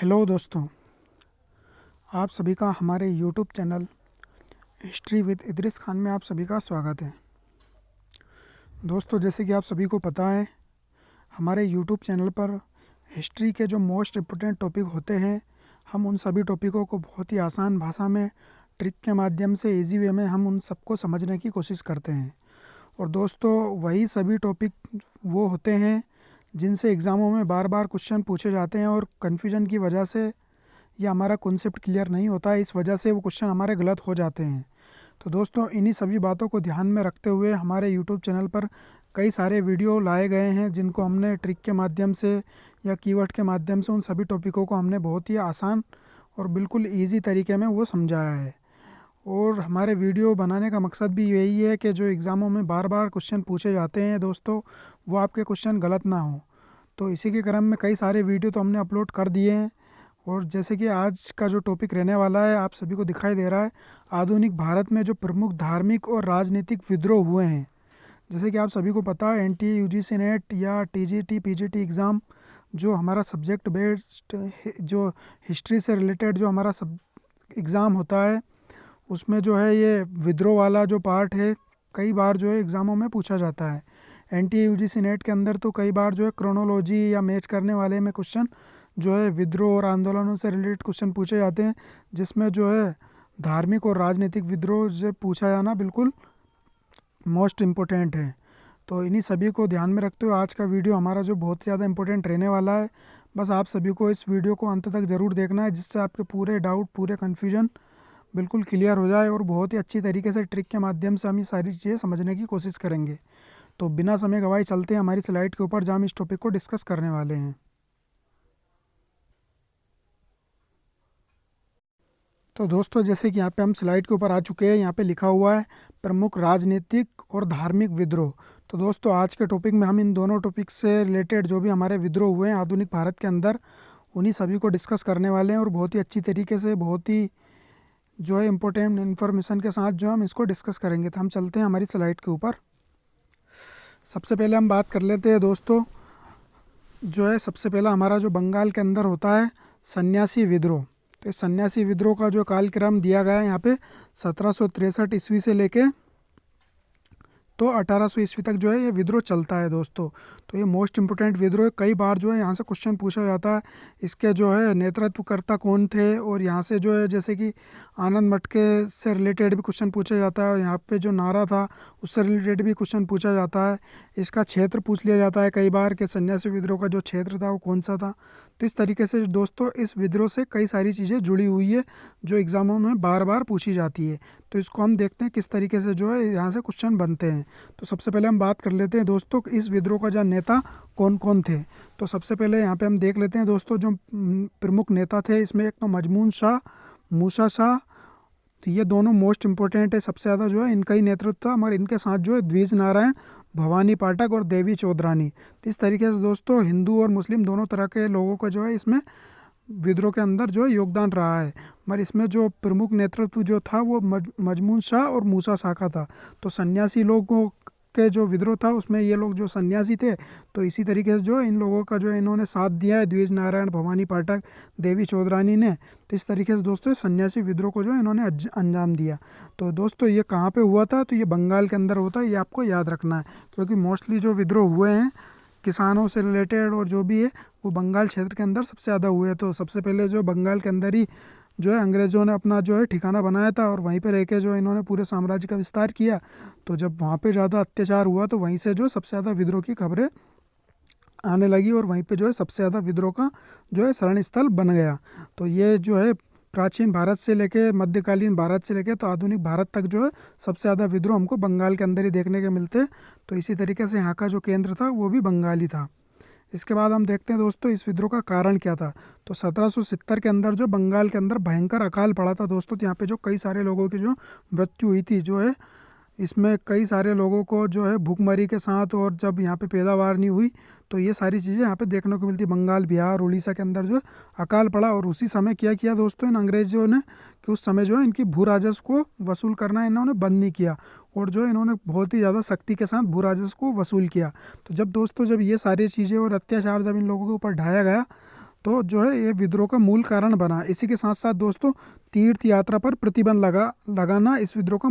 Hello दोस्तों, आप सभी का हमारे YouTube channel history with Idris Khan में आप सभी का स्वागत है। दोस्तों, जैसे कि आप सभी को पता है, हमारे यूट्यूब चैनल पर हिस्ट्री के जो मोस्ट इम्पोर्टेंट टॉपिक होते हैं, हम उन सभी टॉपिकों को बहुत ही आसान भाषा में ट्रिक के माध्यम से इजी वे में हम उन सबको समझने की कोशिश करते हैं। और दोस्तों, वही सभी टॉपिक वो होते हैं जिनसे एग्ज़ामों में बार बार क्वेश्चन पूछे जाते हैं और कन्फ्यूजन की वजह से या हमारा कॉन्सेप्ट क्लियर नहीं होता है, इस वजह से वो क्वेश्चन हमारे गलत हो जाते हैं। तो दोस्तों, इन्हीं सभी बातों को ध्यान में रखते हुए हमारे यूट्यूब चैनल पर कई सारे वीडियो लाए गए हैं, जिनको हमने ट्रिक के माध्यम से या कीवर्ड के माध्यम से उन सभी टॉपिकों को हमने बहुत ही आसान और बिल्कुल ईजी तरीके में वो समझाया है। और हमारे वीडियो बनाने का मकसद भी यही है कि जो एग्ज़ामों में बार बार क्वेश्चन पूछे जाते हैं दोस्तों, वो आपके क्वेश्चन गलत ना हो। तो इसी के क्रम में कई सारे वीडियो तो हमने अपलोड कर दिए हैं। और जैसे कि आज का जो टॉपिक रहने वाला है, आप सभी को दिखाई दे रहा है, आधुनिक भारत में जो प्रमुख धार्मिक और राजनीतिक विद्रोह हुए हैं। जैसे कि आप सभी को पता है, एनटीए, यूजीसी नेट या टीजीटी पीजीटी एग्ज़ाम, जो हमारा सब्जेक्ट बेस्ड जो हिस्ट्री से रिलेटेड जो हमारा सब एग्ज़ाम होता है, उसमें जो है ये विद्रोह वाला जो पार्ट है, कई बार जो है एग्ज़ामों में पूछा जाता है। एनटीए, यूजीसी नेट के अंदर तो कई बार जो है क्रोनोलॉजी या मैच करने वाले में क्वेश्चन जो है विद्रोह और आंदोलनों से रिलेटेड क्वेश्चन पूछे जाते हैं, जिसमें जो है धार्मिक और राजनीतिक विद्रोह से पूछा जाना बिल्कुल मोस्ट इम्पोर्टेंट है। तो इन्हीं सभी को ध्यान में रखते हुए आज का वीडियो हमारा जो बहुत ज़्यादा इम्पोर्टेंट रहने वाला है। बस आप सभी को इस वीडियो को अंत तक ज़रूर देखना है, जिससे आपके पूरे डाउट, पूरे कन्फ्यूजन बिल्कुल क्लियर हो जाए और बहुत ही अच्छी तरीके से ट्रिक के माध्यम से हम ये सारी चीज़ें समझने की कोशिश करेंगे। तो बिना समय गवाए चलते हैं हमारी स्लाइड के ऊपर, जहाँ हम इस टॉपिक को डिस्कस करने वाले हैं। तो दोस्तों, जैसे कि यहाँ पे हम स्लाइड के ऊपर आ चुके हैं, यहाँ पे लिखा हुआ है प्रमुख राजनीतिक और धार्मिक विद्रोह। तो दोस्तों, आज के टॉपिक में हम इन दोनों टॉपिक से रिलेटेड जो भी हमारे विद्रोह हुए हैं आधुनिक भारत के अंदर, उन्हीं सभी को डिस्कस करने वाले हैं और बहुत ही अच्छी तरीके से, बहुत ही जो है इम्पोर्टेंट इन्फॉर्मेशन के साथ जो हम इसको डिस्कस करेंगे। तो हम चलते हैं हमारी स्लाइड के ऊपर। सबसे पहले हम बात कर लेते हैं दोस्तों, जो है सबसे पहला हमारा जो बंगाल के अंदर होता है सन्यासी विद्रोह। तो इस सन्यासी विद्रोह का जो कालक्रम दिया गया है यहाँ पे 1763 ईस्वी से लेके तो 1800 ईस्वी तक जो है ये विद्रोह चलता है दोस्तों। तो ये मोस्ट इम्पोर्टेंट विद्रोह है, कई बार जो है यहाँ से क्वेश्चन पूछा जाता है, इसके जो है नेतृत्वकर्ता कौन थे। और यहाँ से जो है जैसे कि आनंद मटके से रिलेटेड भी क्वेश्चन पूछा जाता है, और यहाँ पे जो नारा था उससे रिलेटेड भी क्वेश्चन पूछा जाता है। इसका क्षेत्र पूछ लिया जाता है कई बार कि सन्यासी विद्रोह का जो क्षेत्र था वो कौन सा था। तो इस तरीके से दोस्तों इस विद्रोह से कई सारी चीज़ें जुड़ी हुई है, जो एग्ज़ामों में बार बार पूछी जाती है। तो इसको हम देखते हैं किस तरीके से जो है यहाँ से क्वेश्चन बनते हैं। तो सबसे पहले हम बात कर लेते हैं दोस्तों कि इस विद्रोह का जो नेता कौन कौन थे। तो सबसे पहले यहाँ पे हम देख लेते हैं दोस्तों, जो प्रमुख नेता थे इसमें एक तो मजमून शाह, मूसा शाह। तो ये दोनों मोस्ट इम्पोर्टेंट है, सबसे ज़्यादा जो है इनका ही नेतृत्व था, मगर इनके साथ जो है द्विज नारायण, भवानी पाठक और देवी चौधरानी। तो इस तरीके से दोस्तों हिंदू और मुस्लिम दोनों तरह के लोगों का जो है इसमें विद्रोह के अंदर जो है योगदान रहा है। मगर इसमें जो प्रमुख नेतृत्व जो था वो मजमून शाह और मूसा शाह का था। तो सन्यासी लोगों के जो विद्रोह था उसमें ये लोग जो सन्यासी थे, तो इसी तरीके से जो है इन लोगों का जो है इन्होंने साथ दिया है, द्विज नारायण, भवानी पाठक, देवी चौधरानी ने। तो इस तरीके से दोस्तों सन्यासी विद्रोह को जो है इन्होंने अंजाम दिया। तो दोस्तों ये कहाँ पे हुआ था, तो ये बंगाल के अंदर होता है, ये आपको याद रखना है, क्योंकि मोस्टली जो विद्रोह हुए हैं किसानों से रिलेटेड और जो भी है वो बंगाल क्षेत्र के अंदर सबसे ज़्यादा हुए। तो सबसे पहले जो बंगाल के अंदर ही जो है अंग्रेज़ों ने अपना जो है ठिकाना बनाया था, और वहीं पर रह के जो इन्होंने पूरे साम्राज्य का विस्तार किया। तो जब वहाँ पे ज़्यादा अत्याचार हुआ तो वहीं से जो सबसे ज़्यादा विद्रोह की खबरें आने लगी, और वहीं पे जो है सबसे ज़्यादा विद्रोह का जो है शरण स्थल बन गया। तो ये जो है प्राचीन भारत से लेके मध्यकालीन भारत से लेके तो आधुनिक भारत तक जो है सबसे ज़्यादा विद्रोह हमको बंगाल के अंदर ही देखने के मिलते हैं। तो इसी तरीके से यहाँ का जो केंद्र था वो भी बंगाल ही था। इसके बाद हम देखते हैं दोस्तों इस विद्रोह का कारण क्या था। तो 1770 के अंदर जो बंगाल के अंदर भयंकर अकाल पड़ा था दोस्तों, तो यहाँ पे जो कई सारे लोगों की जो मृत्यु हुई थी, जो है इसमें कई सारे लोगों को जो है भूखमरी के साथ, और जब यहाँ पे पैदावार नहीं हुई, तो ये सारी चीज़ें यहाँ पे देखने को मिलती। बंगाल, बिहार, उड़ीसा के अंदर जो अकाल पड़ा, और उसी समय क्या किया दोस्तों इन अंग्रेजों ने कि उस समय जो है इनकी भू राजस्व को वसूल करना इन्होंने बंद नहीं किया, और जो है इन्होंने बहुत ही ज़्यादा सख्ती के साथ भू राजस्व को वसूल किया। तो जब दोस्तों जब ये सारी चीज़ें और अत्याचार जब इन लोगों के ऊपर ढाया गया, तो जो है ये विद्रोह का मूल कारण बना। इसी के साथ साथ दोस्तों तीर्थ यात्रा पर प्रतिबंध लगाना इस विद्रोह का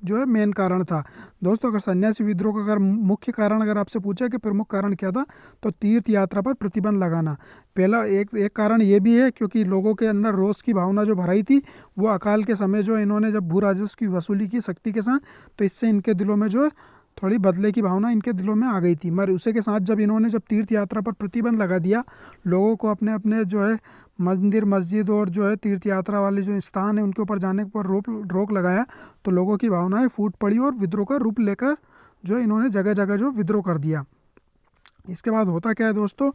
जो है मेन कारण था। दोस्तों अगर सन्यासी विद्रोह का अगर मुख्य कारण अगर आपसे पूछा कि प्रमुख कारण क्या था, तो तीर्थ यात्रा पर प्रतिबंध लगाना पहला एक एक कारण ये भी है, क्योंकि लोगों के अंदर रोष की भावना जो भराई थी वो अकाल के समय जो इन्होंने जब भू राजस्व की वसूली की शक्ति के साथ, तो इससे इनके दिलों में जो है थोड़ी बदले की भावना इनके दिलों में आ गई थी। मगर उसी के साथ जब इन्होंने जब तीर्थ यात्रा पर प्रतिबंध लगा दिया, लोगों को अपने अपने जो है मंदिर मस्जिद और जो है तीर्थ यात्रा वाले जो स्थान है उनके ऊपर जाने पर रोक लगाया, तो लोगों की भावनाएं फूट पड़ी और विद्रोह का रूप लेकर जो है इन्होंने जगह जगह जो विद्रोह कर दिया। इसके बाद होता क्या है दोस्तों,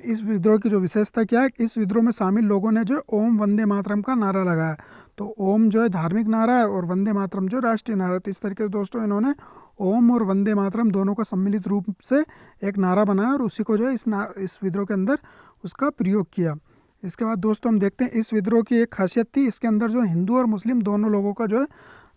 इस विद्रोह की जो विशेषता क्या है, इस विद्रोह में शामिल लोगों ने जो ओम वंदे मातरम का नारा लगाया। तो ओम जो है धार्मिक नारा है और वंदे मातरम जो राष्ट्रीय नारा है। तो इस तरीके से दोस्तों इन्होंने ओम और वंदे मातरम दोनों का सम्मिलित रूप से एक नारा बनाया और उसी को जो है इस विद्रोह के अंदर उसका प्रयोग किया। इसके बाद दोस्तों हम देखते हैं इस विद्रोह की एक खासियत थी, इसके अंदर जो हिंदू और मुस्लिम दोनों लोगों का जो है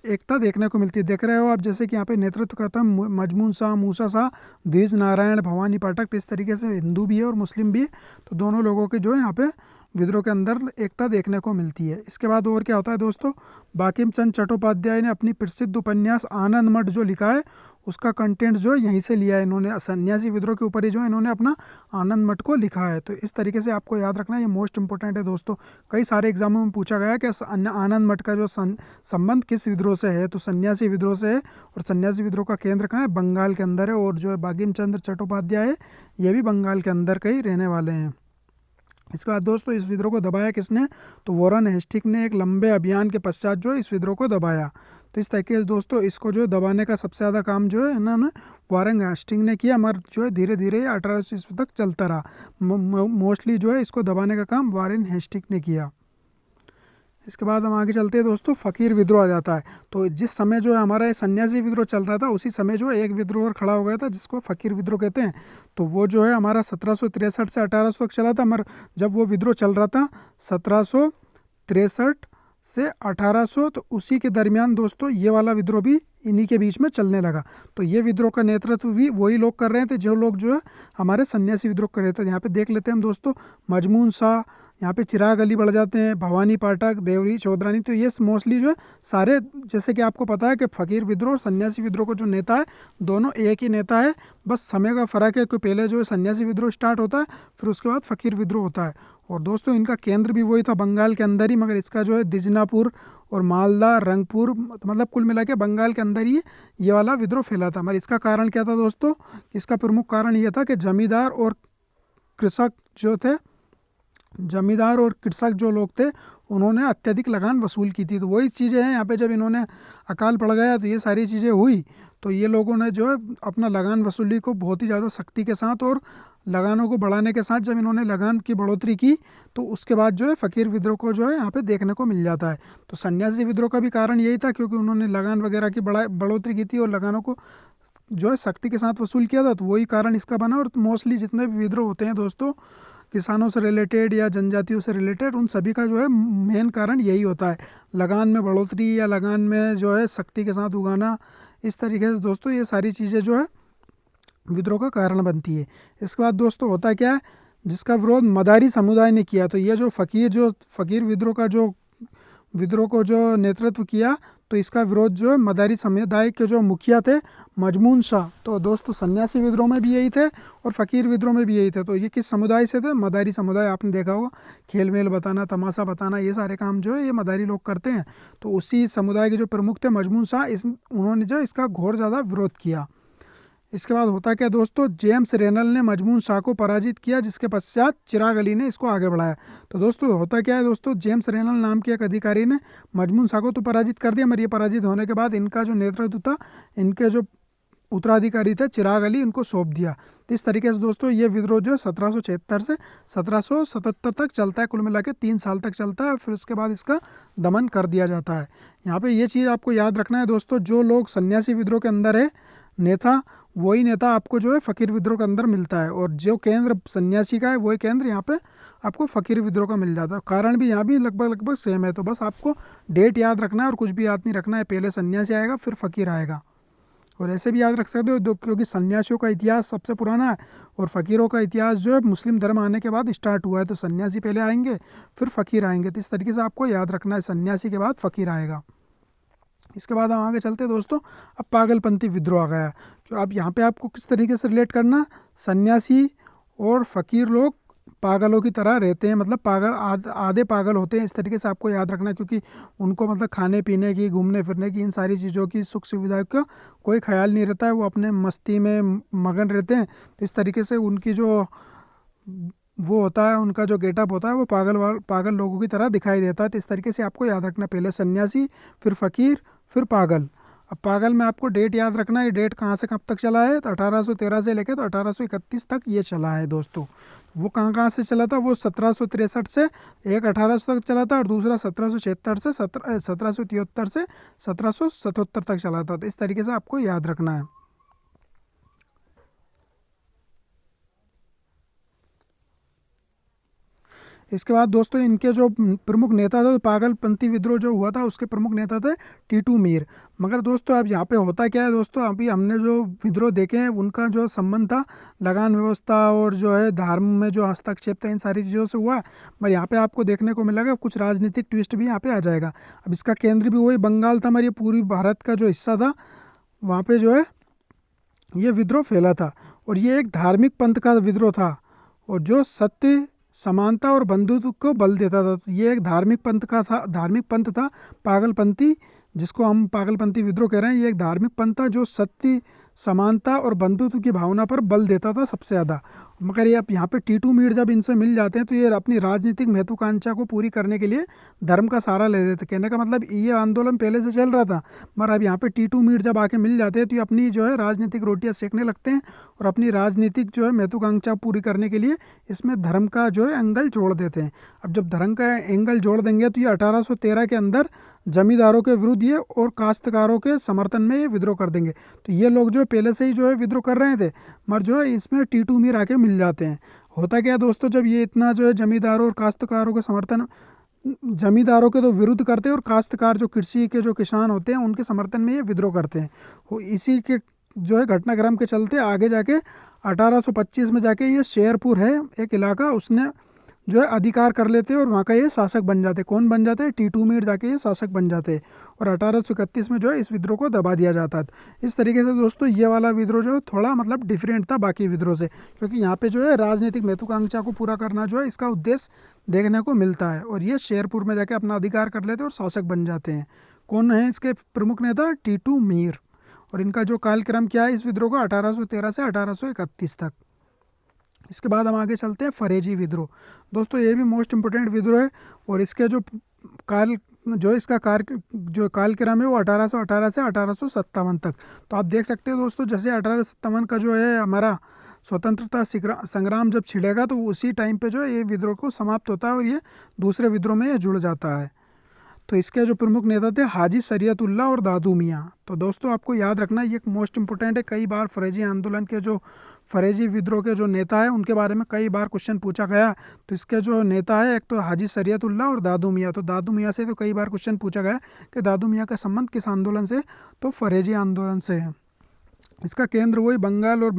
एकता देखने को मिलती है। देख रहे हो आप, जैसे कि यहाँ पे नेतृत्व करता है मजमून शाह, मूसा शाह, द्विज नारायण, भवानी पाठक। तो इस तरीके से हिंदू भी है और मुस्लिम भी है, तो दोनों लोगों के जो है यहाँ पे विद्रोह के अंदर एकता देखने को मिलती है। इसके बाद और क्या होता है दोस्तों, बंकिम चंद्र चट्टोपाध्याय ने अपनी प्रसिद्ध उपन्यास आनंद मठ जो लिखा है उसका कंटेंट जो है यहीं से लिया है। इन्होंने सन्यासी विद्रोह के ऊपर ही जो है इन्होंने अपना आनंद मठ को लिखा है। तो इस तरीके से आपको याद रखना, ये मोस्ट इंपॉर्टेंट है दोस्तों। कई सारे एग्जामों में पूछा गया है कि आनंद मठ का जो संबंध किस विद्रोह से है, तो सन्यासी विद्रोह से है। और सन्यासी विद्रोह का केंद्र कहाँ है, बंगाल के अंदर है। और जो है बंकिम चंद्र चट्टोपाध्याय है ये भी बंगाल के अंदर के ही रहने वाले हैं। इसके बाद दोस्तों इस विद्रोह को दबाया किसने, तो वॉरेन हेस्टिंग ने एक लंबे अभियान के पश्चात जो है इस विद्रोह को दबाया। तो इस तरीके से दोस्तों इसको जो है दबाने का सबसे ज़्यादा काम जो है इन्होंने वॉरेन हेस्टिंग ने किया, मगर जो है धीरे धीरे 1800 ईस्वी तक चलता रहा। मोस्टली जो है इसको दबाने का काम वॉरेन हेस्टिंग ने किया। इसके बाद हम आगे चलते हैं दोस्तों, फ़कीर विद्रोह आ जाता है। तो जिस समय जो है हमारा ये सन्यासी विद्रोह चल रहा था, उसी समय जो है एक विद्रोह और खड़ा हो गया था जिसको फ़कीर विद्रोह कहते हैं। तो वो जो है हमारा 1763 से 1800 तक चला था। मगर जब वो विद्रोह चल रहा था 1763 से 1800, तो उसी के दरमियान दोस्तों ये वाला विद्रोह भी इन्हीं के बीच में चलने लगा। तो ये विद्रोह का नेतृत्व भी वही लोग कर रहे थे जो लोग जो है हमारे सन्यासी विद्रोह कर रहे थे। यहाँ पे देख लेते हैं हम दोस्तों, मजमून शाह, यहाँ पे चिराग अली बढ़ जाते हैं, भवानी पाठक, देवरी चौधरानी। तो ये मोस्टली जो है सारे, जैसे कि आपको पता है कि फ़कीर विद्रोह और सन्यासी विद्रोह को जो नेता है दोनों एक ही नेता है, बस समय का फ़र्क है कि पहले जो है सन्यासी विद्रोह स्टार्ट होता है, फिर उसके बाद फ़कीर विद्रोह होता है। और दोस्तों इनका केंद्र भी वही था बंगाल के अंदर ही, मगर इसका जो है दिजनापुर और मालदा, रंगपुर, मतलब कुल मिला के बंगाल के अंदर ही ये वाला विद्रोह फैला था। मगर इसका कारण क्या था दोस्तों, इसका प्रमुख कारण ये था कि जमींदार और कृषक जो थे, जमींदार और कृषक जो लोग थे उन्होंने अत्यधिक लगान वसूल की थी। तो वही चीज़ें हैं यहाँ पे, जब इन्होंने अकाल पड़ गया तो ये सारी चीज़ें हुई, तो ये लोगों ने जो है अपना लगान वसूली को बहुत ही ज़्यादा सख्ती के साथ और लगानों को बढ़ाने के साथ जब इन्होंने लगान की बढ़ोतरी की, तो उसके बाद जो है फ़कीर विद्रोह को जो है यहाँ पे देखने को मिल जाता है। तो सन्यासी विद्रोह का भी कारण यही था, क्योंकि उन्होंने लगान वगैरह की बढ़ोतरी की थी और लगानों को जो है सख्ती के साथ वसूल किया था, तो वही कारण इसका बना। और मोस्टली जितने भी विद्रोह होते हैं दोस्तों किसानों से रिलेटेड या जनजातियों से रिलेटेड, उन सभी का जो है मेन कारण यही होता है, लगान में बढ़ोतरी या लगान में जो है सख्ती के साथ उगाना। इस तरीके से दोस्तों ये सारी चीज़ें जो है विद्रोह का कारण बनती है। इसके बाद दोस्तों होता क्या है, जिसका विरोध मदारी समुदाय ने किया। तो ये जो फ़कीर विद्रोह को जो नेतृत्व किया, तो इसका विरोध जो है मदारी समुदाय के जो मुखिया थे मजमून शाह। तो दोस्तों सन्यासी विद्रोह में भी यही थे और फ़कीर विद्रोह में भी यही थे। तो ये किस समुदाय से थे, मदारी समुदाय। आपने देखा होगा खेल मेल बताना, तमाशा बताना, ये सारे काम जो है ये मदारी लोग करते हैं। तो उसी समुदाय के जो प्रमुख थे मजमून शाह, उन्होंने जो इसका घोर ज़्यादा विरोध किया। इसके बाद होता क्या दोस्तों, जेम्स रेनल ने मजमून शाह को पराजित किया, जिसके पश्चात चिराग अली ने इसको आगे बढ़ाया। तो दोस्तों होता क्या है दोस्तों, जेम्स रेनल नाम के एक अधिकारी ने मजमून शाह को तो पराजित कर दिया, मगर ये पराजित होने के बाद इनका जो नेतृत्व था, इनके जो उत्तराधिकारी थे चिराग अली, इनको सौंप दिया। तो इस तरीके से दोस्तों ये विद्रोह जो है 1776 से 1777 तक चलता है, कुल मिला के 3 साल तक चलता है। फिर उसके बाद इसका दमन कर दिया जाता है। यहाँ पे ये चीज़ आपको याद रखना है दोस्तों, जो लोग सन्यासी विद्रोह के अंदर है नेता, वही नेता आपको जो है फ़कीर विद्रोह के अंदर मिलता है, और जो केंद्र सन्यासी का है वही केंद्र यहाँ पे आपको फ़कीर विद्रोह का मिल जाता है। कारण भी यहाँ भी लगभग सेम है। तो बस आपको डेट याद रखना है और कुछ भी याद नहीं रखना है, पहले सन्यासी आएगा फिर फ़कीर आएगा। और ऐसे भी याद रख सकते हो क्योंकि सन्यासियों का इतिहास सबसे पुराना है और फ़कीरों का इतिहास जो है मुस्लिम धर्म आने के बाद स्टार्ट हुआ है। तो सन्यासी पहले आएंगे, फिर फ़कीर आएंगे। तो इस तरीके से आपको याद रखना है, सन्यासी के बाद फ़कीर आएगा। इसके बाद हम आगे चलते हैं दोस्तों। अब पागलपंथी विद्रोह आ गया। तो अब यहाँ पे आपको किस तरीके से रिलेट करना, सन्यासी और फ़कीर लोग पागलों की तरह रहते हैं, मतलब पागल आधे पागल होते हैं। इस तरीके से आपको याद रखना है, क्योंकि उनको मतलब खाने पीने की, घूमने फिरने की, इन सारी चीज़ों की, सुख सुविधा का कोई ख्याल नहीं रहता है। वो अपने मस्ती में मगन रहते हैं। तो इस तरीके से उनकी जो वो होता है, उनका जो गेटअप होता है वो पागल लोगों की तरह दिखाई देता है। तो इस तरीके से आपको याद रखना, पहले सन्यासी, फिर फ़कीर, फिर पागल। अब पागल में आपको डेट याद रखना है, ये डेट कहाँ से कब तक चला है, तो 1813 से लेकर तो 1831 तक ये चला है दोस्तों। वो कहाँ कहाँ से चला था, वो 1763 से, एक 1800 तक चला था और दूसरा 1776 से 1773 से 1777 तक चला था। तो इस तरीके से आपको याद रखना है। इसके बाद दोस्तों इनके जो प्रमुख नेता थे, तो पागलपंथी विद्रोह जो हुआ था उसके प्रमुख नेता थे टीटू मीर। मगर दोस्तों अब यहाँ पे होता क्या है दोस्तों, अभी हमने जो विद्रोह देखे हैं उनका जो संबंध था लगान व्यवस्था और जो है धर्म में जो हस्तक्षेप था, इन सारी चीज़ों से हुआ। मगर यहाँ पे आपको देखने को मिलेगा कुछ राजनीतिक ट्विस्ट भी यहाँ पे आ जाएगा। अब इसका केंद्र भी वही बंगाल था, हमारी पूरी भारत का जो हिस्सा था, वहाँ पे जो है ये विद्रोह फैला था। और ये एक धार्मिक पंथ का विद्रोह था, और जो सत्य, समानता और बंधुत्व को बल देता था। तो ये एक धार्मिक पंथ का था, धार्मिक पंथ था पागलपंथी, जिसको हम पागलपंथी विद्रोह कह रहे हैं। ये एक धार्मिक पंथ था जो सत्य, समानता और बंधुत्व की भावना पर बल देता था सबसे ज़्यादा। मगर ये अब यहाँ पे टीटू मीर जब इनसे मिल जाते हैं तो ये अपनी राजनीतिक महत्वाकांक्षा को पूरी करने के लिए धर्म का सहारा ले लेते। कहने का मतलब ये आंदोलन पहले से चल रहा था, मगर अब यहाँ पे टीटू मीर जब आके मिल जाते हैं तो ये अपनी जो है राजनीतिक रोटियां सेकने लगते हैं और अपनी राजनीतिक जो है महत्वाकांक्षा पूरी करने के लिए इसमें धर्म का जो है एंगल जोड़ देते हैं। अब जब धर्म का एंगल जोड़ देंगे तो ये 1813 के अंदर जमींदारों के विरुद्ध ये और काश्तकारों के समर्थन में ये विद्रोह कर देंगे। तो ये लोग जो है पहले से ही जो है विद्रोह कर रहे थे, मगर जो है इसमें टीटू मीर आके मिल जाते हैं। होता क्या है दोस्तों, जब ये इतना जो है जमींदारों और काश्तकारों के समर्थन, जमींदारों के तो विरुद्ध करते हैं और काश्तकार जो कृषि के जो किसान होते हैं उनके समर्थन में ये विद्रोह करते हैं। वो इसी के जो है घटनाक्रम के चलते आगे जाके 1825 में जाके ये शेरपुर है एक इलाका, उसने जो है अधिकार कर लेते हैं और वहाँ का ये शासक बन जाते हैं। कौन बन जाते हैं, टीटू मीर जाके ये शासक बन जाते हैं। और 1831 में जो है इस विद्रोह को दबा दिया जाता है। इस तरीके से दोस्तों ये वाला विद्रोह जो है थोड़ा मतलब डिफरेंट था बाकी विद्रोह से, क्योंकि यहाँ पे जो है राजनीतिक महत्वाकांक्षा को पूरा करना जो है इसका उद्देश्य देखने को मिलता है। और ये शेरपुर में जाके अपना अधिकार कर लेते हैं और शासक बन जाते हैं। कौन है इसके प्रमुख नेता, टीटू मीर। और इनका जो कालक्रम क्या है इस विद्रोह का, 1813 से 1831 तक। इसके बाद हम आगे चलते हैं फरेजी विद्रोह। दोस्तों ये भी मोस्ट इम्पोर्टेंट विद्रोह है, और इसके काल जो इसका जो कालक्रम है वो 1818 से 1857 तक। तो आप देख सकते हो दोस्तों, जैसे 1857 का जो है हमारा स्वतंत्रता संग्राम जब छिड़ेगा तो उसी टाइम पे जो है ये विद्रोह को समाप्त होता है और ये दूसरे विद्रोह में ये जुड़ जाता है। तो इसके जो प्रमुख नेता थे हाजी शरीयतुल्लाह और दादू मियाँ। तो दोस्तों आपको याद रखना ये मोस्ट इंपोर्टेंट है। कई बार फरेजी आंदोलन के जो फरेजी विद्रोह के जो नेता है उनके बारे में कई बार क्वेश्चन पूछा गया। तो इसके जो नेता है एक तो हाजी शरीयतुल्लाह और दादू मियाँ। तो दादू मियाँ से तो कई बार क्वेश्चन पूछा गया कि दादू मियाँ का संबंध किस आंदोलन से, तो फरेजी आंदोलन से है। इसका केंद्र वही बंगाल और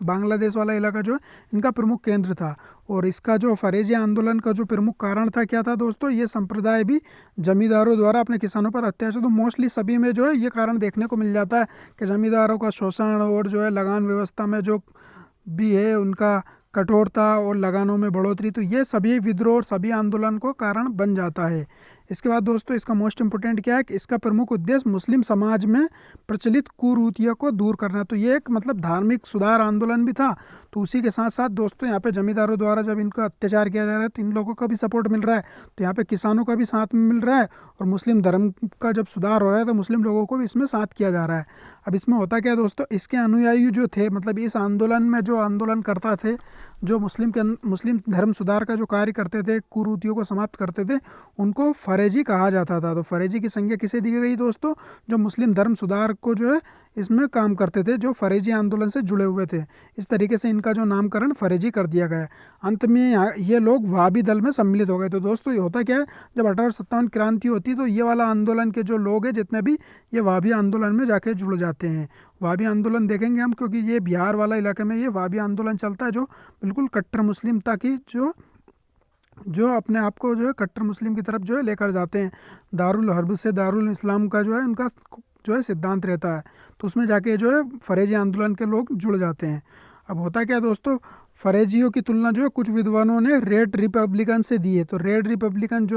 बांग्लादेश वाला इलाका जो है इनका प्रमुख केंद्र था। और इसका जो फरेजी आंदोलन का जो प्रमुख कारण था क्या था दोस्तों, ये संप्रदाय भी जमींदारों द्वारा अपने किसानों पर अत्याचार। तो मोस्टली सभी में जो है ये कारण देखने को मिल जाता है कि जमींदारों का शोषण और जो है लगान व्यवस्था में जो भी है उनका कठोरता और लगानों में बढ़ोतरी। तो ये सभी विद्रोह और सभी आंदोलन को कारण बन जाता है। इसके बाद दोस्तों इसका मोस्ट इंपोर्टेंट क्या है कि इसका प्रमुख उद्देश्य मुस्लिम समाज में प्रचलित कुरीतियों को दूर करना। तो ये एक मतलब धार्मिक सुधार आंदोलन भी था। तो उसी के साथ साथ दोस्तों यहाँ पे जमींदारों द्वारा जब इनका अत्याचार किया जा रहा है तो इन लोगों का भी सपोर्ट मिल रहा है, तो यहाँ पे किसानों का भी साथ में मिल रहा है। और मुस्लिम धर्म का जब सुधार हो रहा है तो मुस्लिम लोगों को भी इसमें साथ किया जा रहा है। अब इसमें होता क्या है दोस्तों, इसके अनुयायी जो थे, मतलब इस आंदोलन में जो आंदोलन करता थे, जो मुस्लिम धर्म सुधार का जो कार्य करते थे, कुरीतियों को समाप्त करते थे, उनको फरेजी कहा जाता था। तो फरेजी की संज्ञा किसे दी गई दोस्तों? जो मुस्लिम धर्म सुधार को जो है इसमें काम करते थे, जो फरेजी आंदोलन से जुड़े हुए थे। इस तरीके से इनका जो नामकरण फरेजी कर दिया गया। अंत में ये लोग वहाबी दल में सम्मिलित हो गए। तो दोस्तों ये होता क्या है, जब 1857 क्रांति होती है तो ये वाला आंदोलन के जो लोग हैं जितने भी, ये वहाबी आंदोलन में जाके जुड़ जाते हैं। वहाबी आंदोलन देखेंगे हम, क्योंकि ये बिहार वाला इलाके में ये वहाबी आंदोलन चलता है, जो बिल्कुल कट्टर मुस्लिमता की जो जो अपने आप को जो है कट्टर मुस्लिम की तरफ जो है लेकर जाते हैं। दारुल हर्ब से दारुल इस्लाम का जो है उनका जो है सिद्धांत रहता है। तो उसमें जाके जो है फरेजी आंदोलन के लोग जुड़ जाते हैं। अब होता क्या है दोस्तों, फरेजियों की तुलना जो है कुछ विद्वानों ने रेड रिपब्लिकन से दी है। तो रेड रिपब्लिकन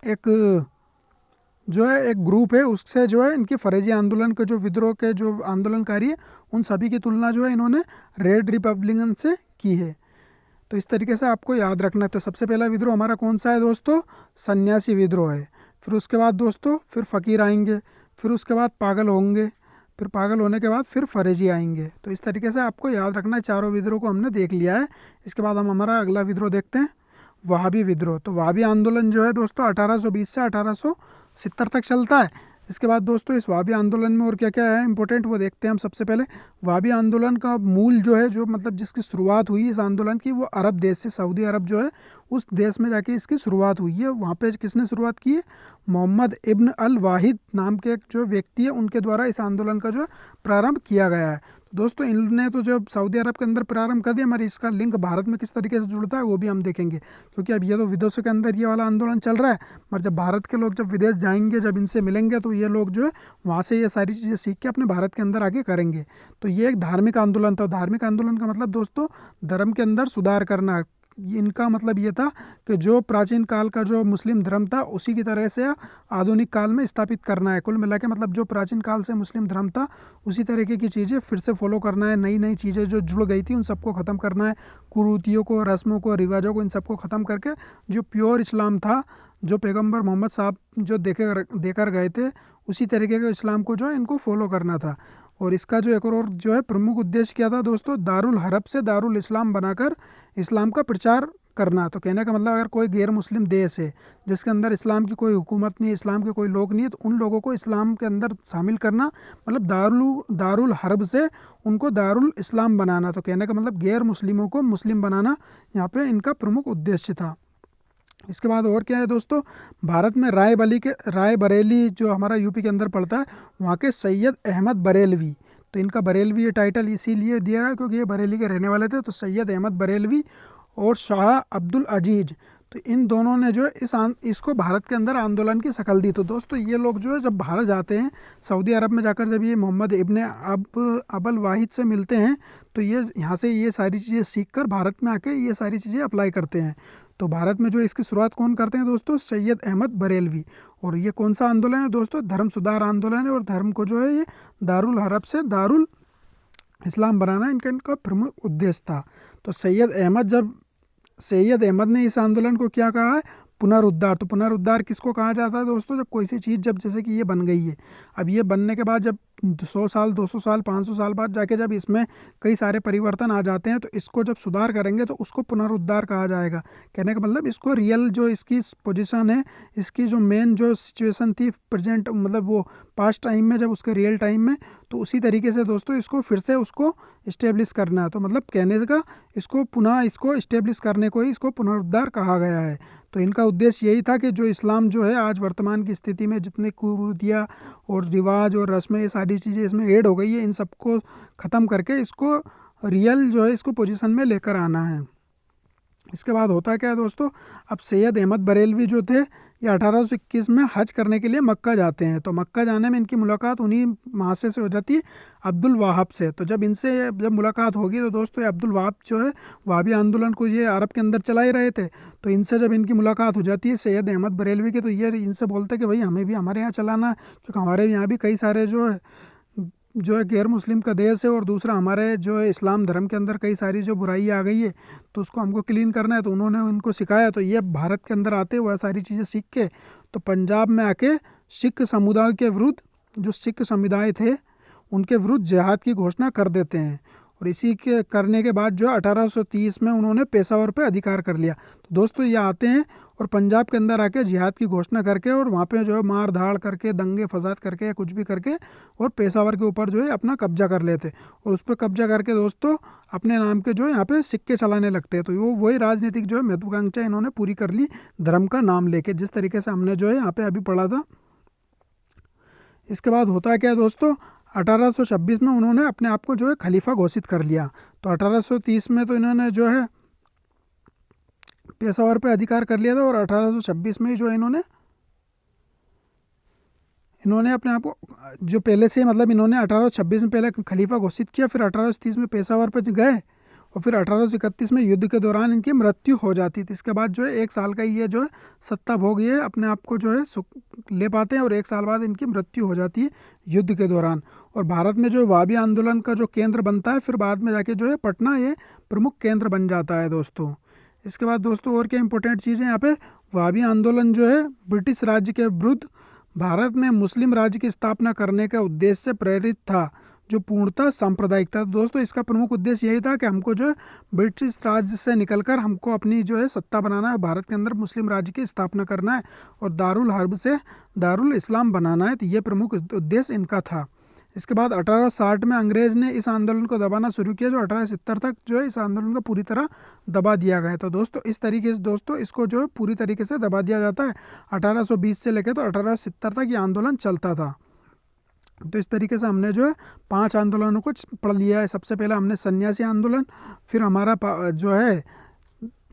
एक एक ग्रुप है, उससे जो है इनकी फरेजी आंदोलन के जो विद्रोह के जो आंदोलनकारी है उन सभी की तुलना जो है इन्होंने रेड रिपब्लिकन से की है। तो इस तरीके से आपको याद रखना है। तो सबसे पहला विद्रोह हमारा कौन सा है दोस्तों? सन्यासी विद्रोह है। फिर उसके बाद दोस्तों फिर फ़कीर आएंगे, फिर उसके बाद पागल होंगे, फिर पागल होने के बाद फिर फरेजी आएंगे। तो इस तरीके से आपको याद रखना है। चारों विद्रोह को हमने देख लिया है। इसके बाद हम हमारा अगला विद्रोह देखते हैं, वहाबी विद्रोह। तो वहाबी आंदोलन जो है दोस्तों 1820 से 1870 तक चलता है। इसके बाद दोस्तों इस वहाबी आंदोलन में और क्या क्या है इंपॉर्टेंट वो देखते हैं हम। सबसे पहले वहाबी आंदोलन का मूल जो है, जो मतलब जिसकी शुरुआत हुई इस आंदोलन की, वो अरब देश से, सऊदी अरब जो है उस देश में जाके इसकी शुरुआत हुई है। वहाँ पे किसने शुरुआत की है? मोहम्मद इब्न अल वाहिद नाम के एक जो व्यक्ति है, उनके द्वारा इस आंदोलन का जो है प्रारंभ किया गया है। तो दोस्तों इनने तो जब सऊदी अरब के अंदर प्रारंभ कर दिया, हमारी इसका लिंक भारत में किस तरीके से जुड़ता है वो भी हम देखेंगे। क्योंकि अब ये तो विदेशों के अंदर ये वाला आंदोलन चल रहा है, मगर जब भारत के लोग जब विदेश जाएंगे, जब इनसे मिलेंगे, तो ये लोग जो है वहाँ से ये सारी चीज़ें सीख के अपने भारत के अंदर आगे करेंगे। तो ये एक धार्मिक आंदोलन था। धार्मिक आंदोलन का मतलब दोस्तों धर्म के अंदर सुधार करना। इनका मतलब ये था कि जो प्राचीन काल का जो मुस्लिम धर्म था उसी की तरह से आधुनिक काल में स्थापित करना है। कुल मिला के मतलब जो प्राचीन काल से मुस्लिम धर्म था उसी तरीके की चीज़ें फिर से फॉलो करना है। नई नई चीज़ें जो जुड़ गई थी उन सबको ख़त्म करना है। कुरीतियों को, रस्मों को, रिवाजों को, इन सबको ख़त्म करके जो प्योर इस्लाम था, जो पैगंबर मोहम्मद साहब जो देकर गए थे, उसी तरीके के इस्लाम को जो है इनको फॉलो करना था। और इसका जो एक और जो है प्रमुख उद्देश्य क्या था दोस्तों? दारुल हरब से दारुल इस्लाम बनाकर इस्लाम का प्रचार करना। तो कहने का मतलब अगर कोई गैर मुस्लिम देश है जिसके अंदर इस्लाम की कोई हुकूमत नहीं है, इस्लाम के कोई लोग नहीं है, तो उन लोगों को इस्लाम के अंदर शामिल करना, मतलब दारुल हरब से उनको दारुल इस्लाम बनाना। तो कहने का मतलब गैर मुस्लिमों को मुस्लिम बनाना यहाँ पे इनका प्रमुख उद्देश्य था। इसके बाद और क्या है दोस्तों, भारत में रायबरेली जो हमारा यूपी के अंदर पड़ता है, वहाँ के सैयद अहमद बरेलवी। तो इनका बरेलवी ये टाइटल इसीलिए दिया है क्योंकि ये बरेली के रहने वाले थे। तो सैयद अहमद बरेलवी और शाह अब्दुल अजीज, तो इन दोनों ने जो है इसको भारत के अंदर आंदोलन की शक्ल दी। तो दोस्तों ये लोग जो है जब भारत जाते हैं, सऊदी अरब में जाकर जब ये मोहम्मद इब्ने अबल वाहिद से मिलते हैं, तो ये यहाँ से ये सारी चीज़ें सीख कर भारत में आके ये सारी चीज़ें अप्लाई करते हैं। तो भारत में जो इसकी शुरुआत कौन करते हैं दोस्तों? सैयद अहमद बरेलवी। और ये कौन सा आंदोलन है दोस्तों? धर्म सुधार आंदोलन है। और धर्म को जो है ये दारुल हरब से दारुल इस्लाम बनाना इनका प्रमुख उद्देश्य था। तो सैयद अहमद ने इस आंदोलन को क्या कहा है? पुनरुद्धार। तो पुनरुद्धार किसको कहा जाता है दोस्तों? जब कोई सी चीज़ जब जैसे कि ये बन गई है, अब ये बनने के बाद जब 100 साल, 200 साल, 500 साल बाद जाके जब इसमें कई सारे परिवर्तन आ जाते हैं, तो इसको जब सुधार करेंगे तो उसको पुनरुद्धार कहा जाएगा। कहने का मतलब इसको रियल जो इसकी पोजीशन है, इसकी जो मेन जो सिचुएशन थी प्रेजेंट, मतलब वो पास्ट टाइम में जब उसके रियल टाइम में, तो उसी तरीके से दोस्तों इसको फिर से उसको इस्टेब्लिश करना है। तो मतलब कहने का इसको पुनः इसको इस्टेब्लिश करने को ही इसको पुनरुद्धार कहा गया है। तो इनका उद्देश्य यही था कि जो इस्लाम जो है आज वर्तमान की स्थिति में जितनी कुरीतियाँ और रिवाज और रस्में, ये सारी चीज़ें इसमें ऐड हो गई है, इन सबको ख़त्म करके इसको रियल जो है इसको पोजीशन में लेकर आना है। इसके बाद होता क्या है दोस्तों, अब सैयद अहमद बरेलवी जो थे ये 1821 में हज करने के लिए मक्का जाते हैं। तो मक्का जाने में इनकी मुलाकात उन्हीं महाशय से हो जाती है, अब्दुल वाहब से। तो जब इनसे जब मुलाकात होगी तो दोस्तों ये अब्दुल वाहब जो है वहाबी आंदोलन को ये अरब के अंदर चला ही रहे थे। तो इनसे जब इनकी मुलाकात हो जाती है सैयद अहमद बरेलवी की, तो ये इनसे बोलते हैं कि भाई हमें भी हमारे यहाँ चलाना है, क्योंकि हमारे यहाँ भी कई सारे जो है गैर मुस्लिम का देश है, और दूसरा हमारे जो है इस्लाम धर्म के अंदर कई सारी जो बुराई आ गई है, तो उसको हमको क्लीन करना है। तो उन्होंने उनको सिखाया। तो ये भारत के अंदर आते वह सारी चीज़ें सीख के तो पंजाब में आके सिख समुदाय के विरुद्ध, जो सिख समुदाय थे उनके विरुद्ध जिहाद की घोषणा कर देते हैं। और इसी के करने के बाद जो है 1830 में उन्होंने पेशावर पे अधिकार कर लिया। तो दोस्तों ये आते हैं और पंजाब के अंदर आके जिहाद की घोषणा करके और वहाँ पे जो है मार धाड़ करके दंगे फसाद करके या कुछ भी करके और पेशावर के ऊपर जो है अपना कब्जा कर लेते और उस पर कब्जा करके दोस्तों अपने नाम के जो है यहाँ पे सिक्के चलाने लगते हैं। तो वो वही राजनीतिक जो है महत्वाकांक्षा इन्होंने पूरी कर ली धर्म का नाम लेके, जिस तरीके से हमने जो है यहाँ पे अभी पढ़ा था। इसके बाद होता है क्या दोस्तों, 1826 में उन्होंने अपने आप को जो है खलीफा घोषित कर लिया। तो 1830 में तो इन्होंने जो है पेशावर पे अधिकार कर लिया था और 1826 में ही जो है इन्होंने अपने आप को जो पहले से मतलब इन्होंने 1826 में पहले खलीफा घोषित किया, फिर 1830 में पेशावर पे गए और फिर 1831 में युद्ध के दौरान इनकी मृत्यु हो जाती थी। इसके बाद जो है 1 साल का ये जो है सत्ता भोग ये अपने आप को जो है सुख ले पाते हैं और 1 साल बाद इनकी मृत्यु हो जाती है युद्ध के दौरान। और भारत में जो वाबी आंदोलन का जो केंद्र बनता है, फिर बाद में जाके जो है पटना ये प्रमुख केंद्र बन जाता है दोस्तों। इसके बाद दोस्तों और क्या इंपॉर्टेंट चीज़ है यहाँ पे, वाबी आंदोलन जो है ब्रिटिश राज्य के विरुद्ध भारत में मुस्लिम राज्य की स्थापना करने का उद्देश्य से प्रेरित था, जो पूर्णतः सांप्रदायिक था। दोस्तों इसका प्रमुख उद्देश्य यही था कि हमको जो है ब्रिटिश राज्य से निकलकर हमको अपनी जो है सत्ता बनाना है, भारत के अंदर मुस्लिम राज्य की स्थापना करना है और दारुल हर्ब से दारुल इस्लाम बनाना है। तो ये प्रमुख उद्देश्य इनका था। इसके बाद 1860 में अंग्रेज ने इस आंदोलन को दबाना शुरू किया, जो 1870 तक जो है इस आंदोलन को पूरी तरह दबा दिया गया। तो दोस्तों इस तरीके से दोस्तों इसको जो है पूरी तरीके से दबा दिया जाता है। 1820 से लेकर तो 1870 तक ये आंदोलन चलता था। तो इस तरीके से हमने जो है 5 आंदोलनों को पढ़ लिया है। सबसे पहले हमने सन्यासी आंदोलन, फिर हमारा जो है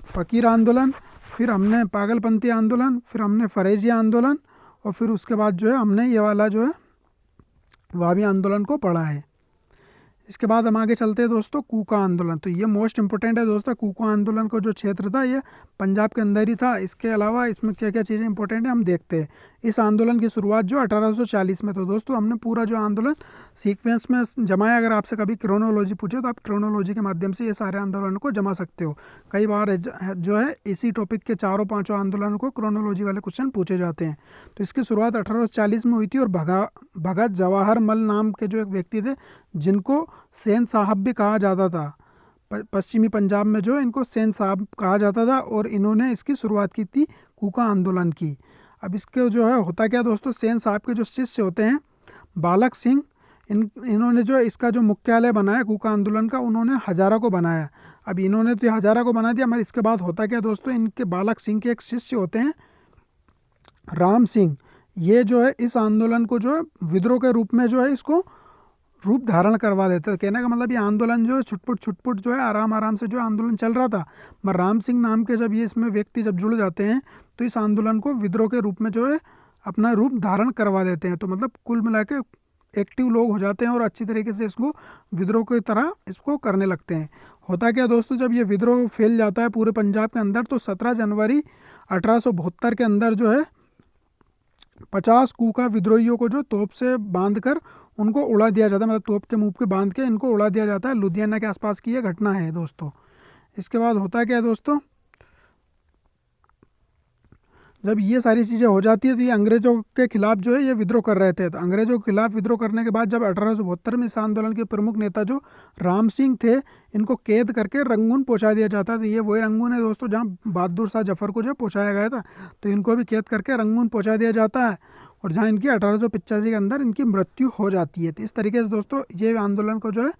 फ़कीर आंदोलन, फिर हमने पागलपंथी आंदोलन, फिर हमने फरेजी आंदोलन और फिर उसके बाद जो है हमने ये वाला जो है वाबी आंदोलन को पढ़ा है। इसके बाद हम आगे चलते हैं दोस्तों कूका आंदोलन। तो ये मोस्ट इंपॉर्टेंट है दोस्तों। कूका आंदोलन का जो क्षेत्र था ये पंजाब के अंदर ही था। इसके अलावा इसमें क्या क्या चीज़ें इंपॉर्टेंट है हम देखते हैं। इस आंदोलन की शुरुआत जो 1840 में। तो दोस्तों हमने पूरा जो आंदोलन सीक्वेंस में जमाया। अगर आपसे कभी क्रोनोलॉजी पूछे तो आप क्रोनोलॉजी के माध्यम से ये सारे आंदोलन को जमा सकते हो। कई बार जो है इसी टॉपिक के 4-5 आंदोलन को क्रोनोलॉजी वाले क्वेश्चन पूछे जाते हैं। तो इसकी शुरुआत 1840 में हुई थी और भगत जवाहर मल नाम के जो एक व्यक्ति थे, जिनको सेन साहब भी कहा जाता था, पश्चिमी पंजाब में जो है इनको सेन साहब कहा जाता था और इन्होंने इसकी शुरुआत की थी कूका आंदोलन की। अब इसके जो है होता क्या दोस्तों, सेन साहब के जो शिष्य होते हैं बालक सिंह, इन्होंने जो है इसका जो मुख्यालय बनाया कूका आंदोलन का, उन्होंने हजारा को बनाया। अब इन्होंने तो हजारा को बना दिया, मगर इसके बाद होता क्या दोस्तों, इनके बालक सिंह के एक शिष्य होते हैं राम सिंह। ये जो है इस आंदोलन को जो है विद्रोह के रूप में जो है इसको रूप धारण करवा देते हैं। कहने का मतलब ये आंदोलन जो है छुटपुट जो है आराम से जो आंदोलन चल रहा था, मगर राम सिंह नाम के जब ये इसमें व्यक्ति जब जुड़ जाते हैं तो इस आंदोलन को विद्रोह के रूप में जो है अपना रूप धारण करवा देते हैं। तो मतलब कुल मिला के एक्टिव लोग हो जाते हैं और अच्छी तरीके से इसको विद्रोह की तरह इसको करने लगते हैं। होता क्या दोस्तों, जब ये विद्रोह फैल जाता है पूरे पंजाब के अंदर तो 17 जनवरी 1872 के अंदर जो है 50 कूका विद्रोहियों को जो तोप से बांध कर उनको उड़ा दिया जाता है, मतलब तोप के मुंह पे बांध के इनको उड़ा दिया जाता है। लुधियाना के आसपास की ये घटना है दोस्तों। इसके बाद होता क्या है दोस्तों, जब ये सारी चीज़ें हो जाती है तो ये अंग्रेज़ों के खिलाफ जो है ये विद्रोह कर रहे थे। तो अंग्रेज़ों के खिलाफ विद्रोह करने के बाद जब 1872 में इस आंदोलन के प्रमुख नेता जो राम सिंह थे, इनको कैद करके रंगून पहुंचा दिया जाता है। तो ये वही रंगून है दोस्तों जहाँ बहादुर शाह जफर को जो पहुँचाया गया था, तो इनको भी कैद करके रंगून पहुँचा दिया जाता है और जहाँ इनकी 1885 के अंदर इनकी मृत्यु हो जाती है। तो इस तरीके से दोस्तों ये आंदोलन को जो है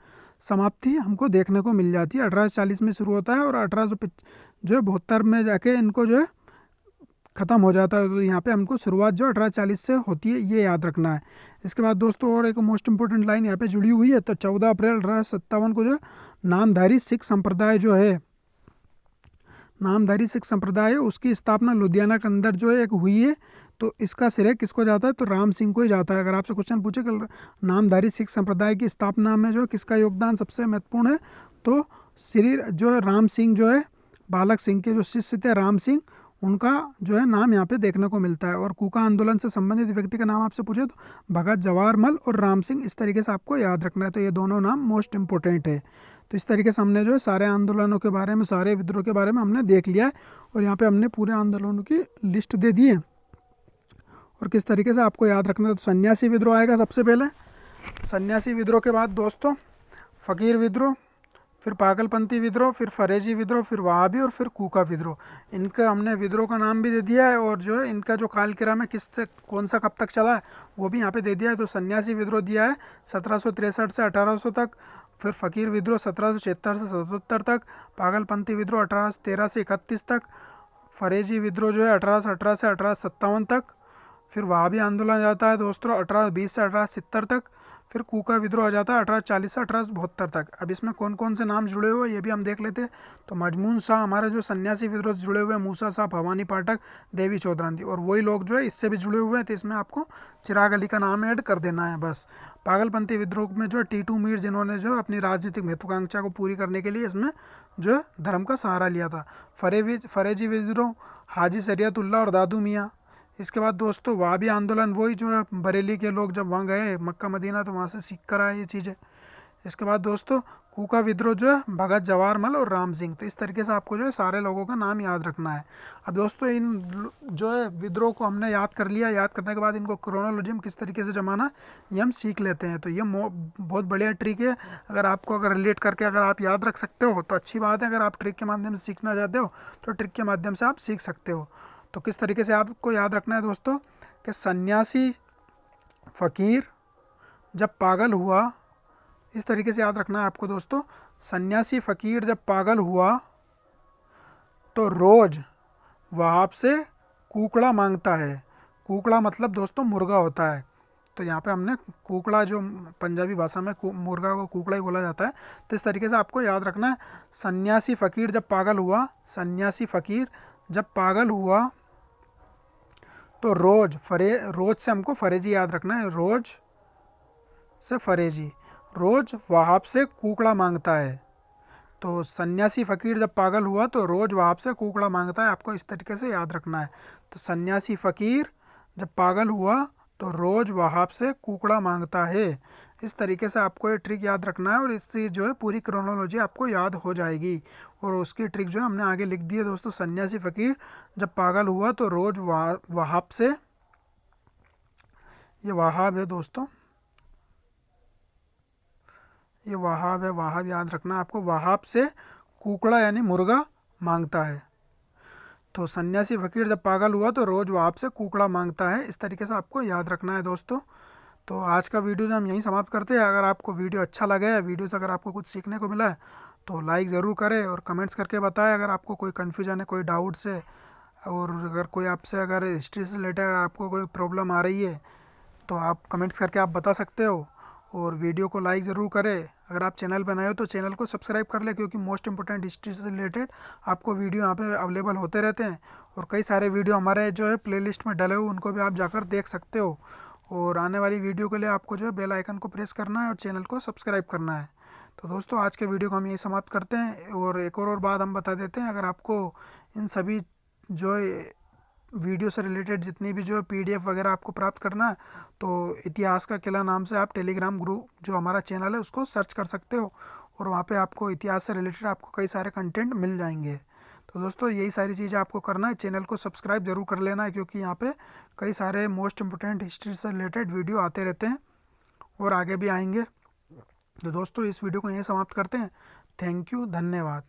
समाप्ति हमको देखने को मिल जाती है। 1840 में शुरू होता है और 1872 में जाके इनको जो है ख़त्म हो जाता है। तो यहाँ पे हमको शुरुआत जो 1840 से होती है ये याद रखना है। इसके बाद दोस्तों और एक मोस्ट इंपॉर्टेंट लाइन यहाँ पे जुड़ी हुई है। तो 14 अप्रैल 1857 को जो नामधारी सिख संप्रदाय जो है, नामधारी सिख संप्रदाय है, उसकी स्थापना लुधियाना के अंदर जो है एक हुई है। तो इसका श्रेय किसको जाता है, तो राम सिंह को ही जाता है। अगर आपसे क्वेश्चन पूछे कि नामधारी सिख संप्रदाय की स्थापना में जो किसका योगदान सबसे महत्वपूर्ण है, तो श्री जो है राम सिंह जो है बालक सिंह के जो शिष्य थे राम सिंह, उनका जो है नाम यहाँ पे देखने को मिलता है। और कूका आंदोलन से संबंधित व्यक्ति का नाम आपसे पूछे तो भगत जवाहर मल और राम सिंह, इस तरीके से आपको याद रखना है। तो ये दोनों नाम मोस्ट इंपॉर्टेंट है। तो इस तरीके से हमने जो है सारे आंदोलनों के बारे में, सारे विद्रोह के बारे में हमने देख लिया है और यहाँ पे हमने पूरे आंदोलनों की लिस्ट दे दी है और किस तरीके से आपको याद रखना है। तो सन्यासी विद्रोह आएगा सबसे पहले। सन्यासी विद्रोह के बाद दोस्तों फ़कीर विद्रोह, फिर पागलपंथी विद्रोह, फिर फरेजी विद्रोह, फिर वहाबी और फिर कूका विद्रोह। इनका हमने विद्रोह का नाम भी दे दिया है, और जो है इनका जो कालक्रम है कौन सा कब तक चला है वो भी यहाँ पे दे दिया है। तो सन्यासी विद्रोह दिया है 1763 से 1800 तक, फिर फ़कीर विद्रोह 1776 से 77 तक, पागलपंथी विद्रोह 1813 से 31 तक, फरेजी विद्रोह जो है 1818 से 1857 तक, फिर वहाबी आंदोलन आ जाता है दोस्तों 1820 से 1870 तक, फिर कूका विद्रोह आ जाता है 1840 से 1872 तक। अब इसमें कौन कौन से नाम जुड़े हुए हैं ये भी हम देख लेते हैं। तो मजमून शाह हमारे जो सन्यासी विद्रोह से जुड़े हुए हैं, मूसा शाह, भवानी पाठक, देवी चौधरानी, और वही लोग जो है इससे भी जुड़े हुए हैं, तो इसमें आपको चिराग अली का नाम ऐड कर देना है बस। पागलपंथी विद्रोह में जो है टीटू मीर, जिन्होंने जो अपनी राजनीतिक महत्वाकांक्षा को पूरी करने के लिए इसमें जो है धर्म का सहारा लिया था। फरेजी विद्रोह हाजी शरीयतुल्लाह और दादू मियाँ। इसके बाद दोस्तों वहाबी आंदोलन, वही जो है बरेली के लोग जब वहाँ गए मक्का मदीना तो वहाँ से सीख कर आए ये चीज़ें। इसके बाद दोस्तों कूका विद्रोह जो है भगत जवाहरमल और राम सिंह। तो इस तरीके से आपको जो है सारे लोगों का नाम याद रखना है। अब दोस्तों जो है विद्रोह को हमने याद कर लिया, याद करने के बाद इनको क्रोनोलॉजी में किस तरीके से जमाना ये हम सीख लेते हैं। तो ये बहुत बढ़िया ट्रिक है। अगर आपको अगर रिलेट करके अगर आप याद रख सकते हो तो अच्छी बात है, अगर आप ट्रिक के माध्यम से सीखना चाहते हो तो ट्रिक के माध्यम से आप सीख सकते हो। तो किस तरीके से आपको याद रखना है दोस्तों कि सन्यासी फ़कीर जब पागल हुआ, इस तरीके से याद रखना है आपको दोस्तों। सन्यासी फ़कीर जब पागल हुआ तो रोज़ वहाब से कुकड़ा मांगता है। कुकड़ा मतलब दोस्तों मुर्गा होता है। तो यहाँ पे हमने कुकड़ा, जो पंजाबी भाषा में मुर्गा को कुकड़ा ही बोला जाता है, तो इस तरीके से आपको याद रखना है। सन्यासी फ़कीर जब पागल हुआ, सन्यासी फ़कीर जब पागल हुआ तो रोज से हमको फरेजी याद रखना है। रोज से फरेजी, रोज वहाब से कुकड़ा मांगता है। तो सन्यासी फ़कीर जब पागल हुआ तो रोज वहाब से कुकड़ा मांगता है, आपको इस तरीके से याद रखना है। तो सन्यासी फ़कीर जब पागल हुआ तो रोज वहाब से कुकड़ा मांगता है। इस तरीके से आपको ये ट्रिक याद रखना है, और इससे जो है पूरी क्रोनोलॉजी आपको याद हो जाएगी। और उसकी ट्रिक जो है हमने आगे लिख दी है दोस्तों। सन्यासी फ़कीर जब पागल हुआ तो रोज वहाब से, ये वहाब है दोस्तों, ये वहाब है, वहाब याद रखना है आपको। वहाब से कुकड़ा यानी मुर्गा मांगता है। तो सन्यासी फ़कीर जब पागल हुआ तो रोज़ वहाब से कुकड़ा मांगता है। इस तरीके से आपको याद रखना है दोस्तों। तो आज का वीडियो जो हम यहीं समाप्त करते हैं। अगर आपको वीडियो अच्छा लगा है, वीडियो से अगर आपको कुछ सीखने को मिला है तो लाइक ज़रूर करें, और कमेंट्स करके बताएं अगर आपको कोई कन्फ्यूजन है, कोई डाउट्स है, और अगर कोई आपसे अगर हिस्ट्री से रिलेटेड अगर आपको कोई प्रॉब्लम आ रही है तो आप कमेंट्स करके आप बता सकते हो। और वीडियो को लाइक ज़रूर करें। अगर आप चैनल पर नए हो तो चैनल को सब्सक्राइब कर लें, क्योंकि मोस्ट इंपॉर्टेंट हिस्ट्री से रिलेटेड आपको वीडियो यहाँ पे अवेलेबल होते रहते हैं। और कई सारे वीडियो हमारे जो है प्लेलिस्ट में डले हुए, उनको भी आप जाकर देख सकते हो। और आने वाली वीडियो के लिए आपको जो है बेल आइकन को प्रेस करना है और चैनल को सब्सक्राइब करना है। तो दोस्तों आज के वीडियो को हम यही समाप्त करते हैं। और एक और बात हम बता देते हैं, अगर आपको इन सभी जो है वीडियो से रिलेटेड जितनी भी जो है पीडीएफ वगैरह आपको प्राप्त करना है तो इतिहास का किला नाम से आप टेलीग्राम ग्रुप जो हमारा चैनल है उसको सर्च कर सकते हो, और वहाँ पे आपको इतिहास से रिलेटेड आपको कई सारे कंटेंट मिल जाएंगे। तो दोस्तों यही सारी चीज़ें आपको करना है। चैनल को सब्सक्राइब जरूर कर लेना है, क्योंकि यहाँ पे कई सारे मोस्ट इंपोर्टेंट हिस्ट्री से रिलेटेड वीडियो आते रहते हैं और आगे भी आएंगे। तो दोस्तों इस वीडियो को यहीं समाप्त करते हैं। थैंक यू, धन्यवाद।